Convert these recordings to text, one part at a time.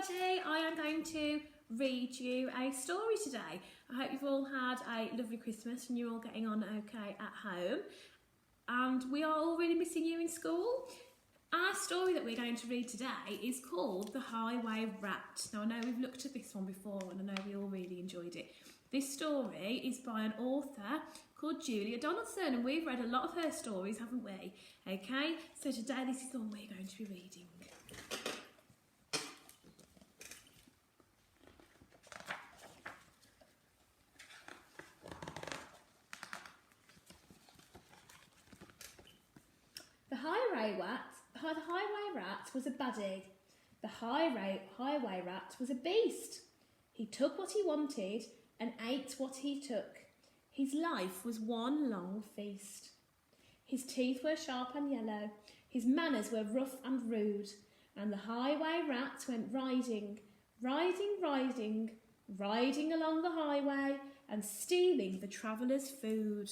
everybody, I am going to read you a story today. I hope you've all had a lovely Christmas and you're all getting on okay at home, and we are all really missing you in school. Our story that we're going to read today is called The Highway Rat. Now I know we've looked at this one before and I know we all really enjoyed it. This story is by an author called Julia Donaldson, and we've read a lot of her stories, haven't we? Okay, so today this is the one we're going to be reading. The highway rat was a baddie. The highway rat was a beast. He took what he wanted and ate what he took. His life was one long feast. His teeth were sharp and yellow. His manners were rough and rude. And the highway rat went riding along the highway and stealing the travellers' food.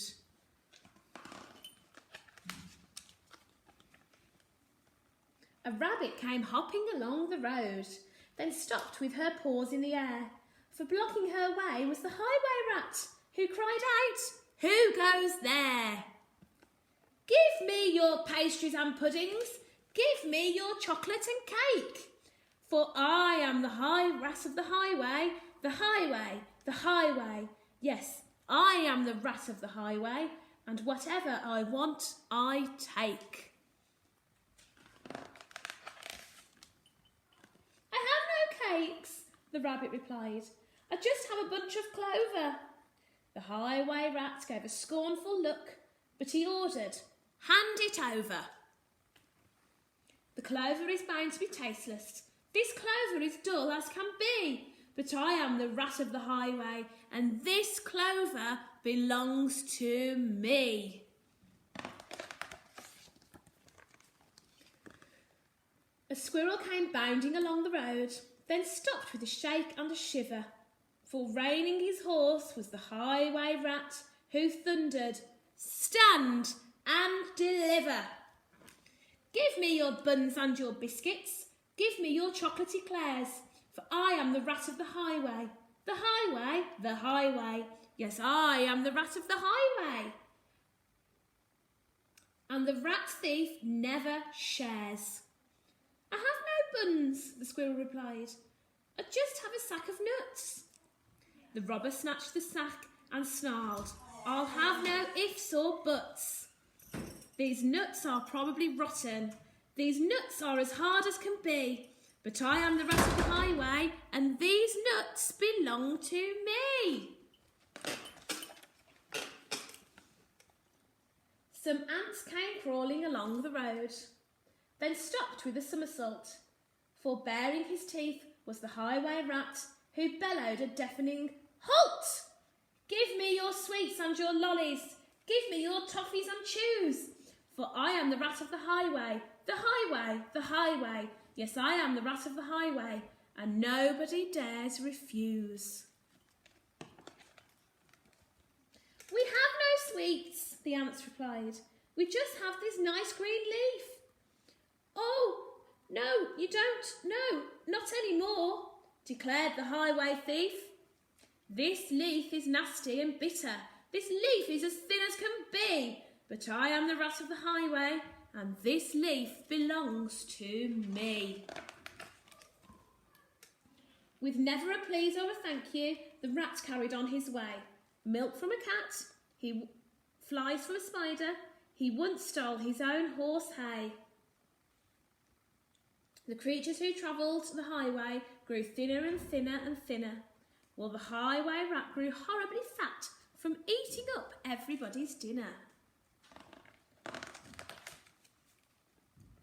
A rabbit came hopping along the road, then stopped with her paws in the air. For blocking her way was the highway rat, who cried out, "Who goes there? Give me your pastries and puddings, give me your chocolate and cake. For I am the high rat of the highway, the highway, the highway. Yes, I am the rat of the highway, and whatever I want, I take." "Cakes," the rabbit replied. "I just have a bunch of clover." The highway rat gave a scornful look, but he ordered, "Hand it over." "The clover is bound to be tasteless. This clover is dull as can be, but I am the rat of the highway, and this clover belongs to me." A squirrel came bounding along the road, then stopped with a shake and a shiver, for reining his horse was the highway rat, who thundered, "Stand and deliver. Give me your buns and your biscuits, give me your chocolate eclairs, for I am the rat of the highway, the highway, the highway. Yes, I am the rat of the highway. And the rat thief never shares." "I have no buns," the squirrel replied. "I just have a sack of nuts." The robber snatched the sack and snarled, "I'll have no ifs or buts. These nuts are probably rotten. These nuts are as hard as can be. But I am the rat of the highway, and these nuts belong to me." Some ants came crawling along the road, then stopped with a somersault. For baring his teeth was the highway rat, who bellowed a deafening, "Halt! Give me your sweets and your lollies, give me your toffees and chews, for I am the rat of the highway, the highway, the highway. Yes, I am the rat of the highway, and nobody dares refuse." "We have no sweets," the ants replied. "We just have this nice green leaf." "Oh, no, you don't. No, not any more," declared the highway thief. "This leaf is nasty and bitter. This leaf is as thin as can be. But I am the rat of the highway, and this leaf belongs to me." With never a please or a thank you, the rat carried on his way. Milk from a cat, flies from a spider, he once stole his own horse hay. The creatures who travelled the highway grew thinner and thinner and thinner, while the highway rat grew horribly fat from eating up everybody's dinner.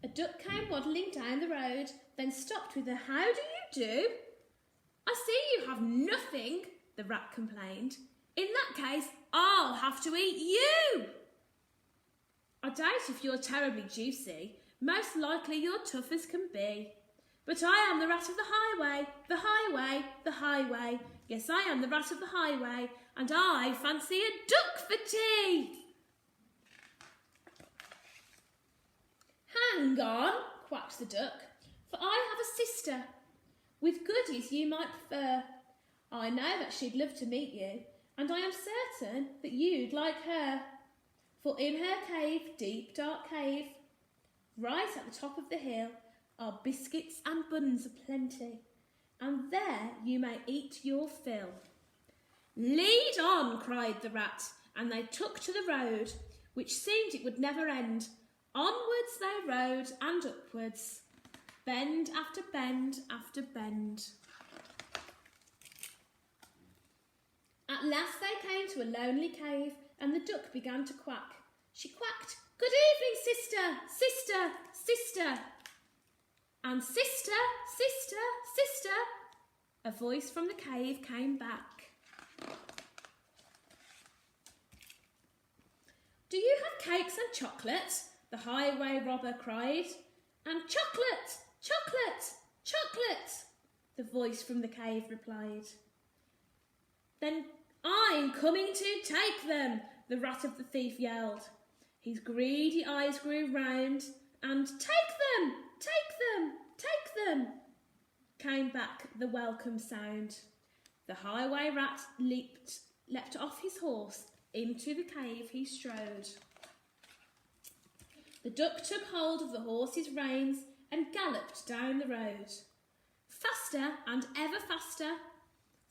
A duck came waddling down the road, then stopped with a "How do you do?" "I see you have nothing," the rat complained. "In that case, I'll have to eat you." "I doubt if you're terribly juicy. Most likely you're tough as can be. But I am the rat of the highway, the highway, the highway. Yes, I am the rat of the highway, and I fancy a duck for tea." "Hang on," quacked the duck, "for I have a sister. with goodies you might prefer. I know that she'd love to meet you, and I am certain that you'd like her. For in her cave, deep dark cave, right at the top of the hill, are biscuits and buns aplenty, and there you may eat your fill. Lead on, cried the rat, and they took to the road, which seemed it would never end. Onwards they rode and upwards, bend after bend after bend. At last they came to a lonely cave, and the duck began to quack. She quacked, "Good evening, sister, sister, sister." And sister, sister, sister, a voice from the cave came back. "Do you have cakes and chocolate?" the highway robber cried. "And chocolate, chocolate, chocolate," the voice from the cave replied. "Then I'm coming to take them," the rat of the thief yelled. His greedy eyes grew round, and "Take them, take them, take them," came back the welcome sound. The highway rat leapt off his horse, into the cave he strode. The duck took hold of the horse's reins and galloped down the road. Faster and ever faster,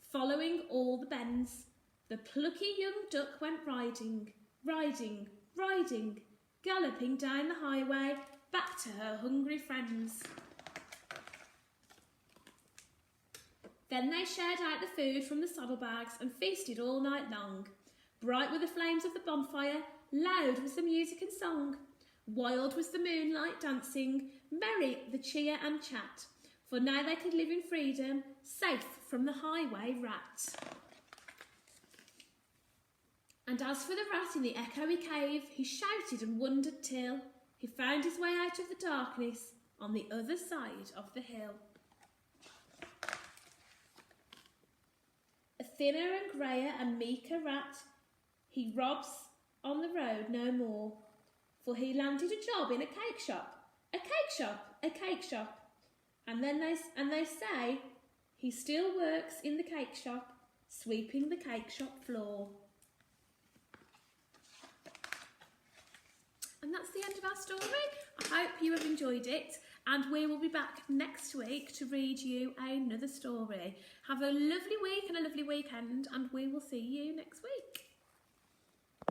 following all the bends, the plucky young duck went riding, riding, riding, galloping down the highway back to her hungry friends. Then they shared out the food from the saddlebags and feasted all night long. Bright were the flames of the bonfire, loud was the music and song. Wild was the moonlight dancing, merry the cheer and chat, for now they could live in freedom, safe from the highway rat. And as for the rat in the echoey cave, he shouted and wondered till he found his way out of the darkness on the other side of the hill. A thinner and greyer and meeker rat, he robs on the road no more, for he landed a job in a cake shop, a cake shop, a cake shop. And they say he still works in the cake shop, sweeping the cake shop floor. And that's the end of our story. I hope you have enjoyed it, and we will be back next week to read you another story. Have a lovely week and a lovely weekend, and we will see you next week.